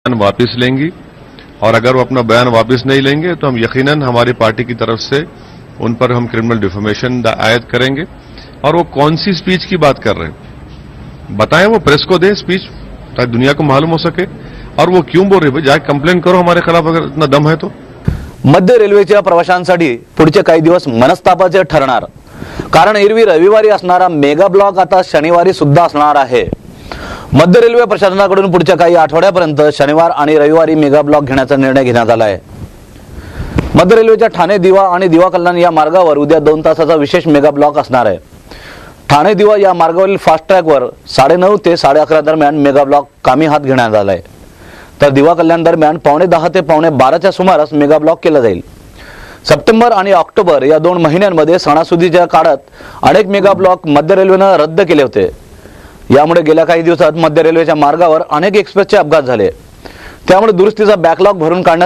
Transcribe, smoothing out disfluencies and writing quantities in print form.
बयान वापस लेंगी और अगर वो अपना बयान वापस नहीं लेंगे तो हम यकीनन हमारी पार्टी की तरफ से उन पर हम क्रिमिनल डिफेमेशन आयद करेंगे। और वो कौन सी स्पीच की बात कर रहे हैं बताएं, वो प्रेस को दें स्पीच ताकि दुनिया को मालूम हो सके। और वो क्यों बोल रहे हैं, जाके कंप्लेंट करो हमारे खिलाफ अगर इतना दम है तो। मध्य रेल्वेच्या प्रवाशांसाठी पुढचे काही दिवस मनस्तापाचे ठरणार, कारण एरवी रविवारी असणारा मेगा ब्लॉक आता शनिवारी सुद्धा असणार आहे। मध्य रेल्वे प्रशासनाकडून पुढच्या काही आठवड्यापर्यंत शनिवार आणि रविवारी मेगा ब्लॉक घेण्याचा निर्णय घेण्यात आला आहे। मध्य रेल्वेच्या ठाणे दिवा आणि दिवा कल्याण या मार्गावर उद्या 2 तासाचा विशेष मेगा ब्लॉक असणार आहे। ठाणे दिवा या मार्गावरील फास्ट ट्रॅकवर 9:30 ते 11:30 दरम्यान मेगा ब्लॉक कामी हात घेण्यात आला आहे, तर दिवा कल्याण दरम्यान 10:45 ते 12:15च्या सुमारास मेगा ब्लॉक केला जाईल। सप्टेंबर आणि ऑक्टोबर या 2 महिन्यांमध्ये सणासुदीच्या काळात अनेक मेगा ब्लॉक मध्य रेल्वेने रद्द केले होते। यामुळे गेल्या काही दिवसात मध्य रेल्वेच्या मार्गावर अनेक एक्सप्रेसचे अपघात झाले, त्यामुळे दुरुस्तीचा बॅकलॉग भरून काढण्यास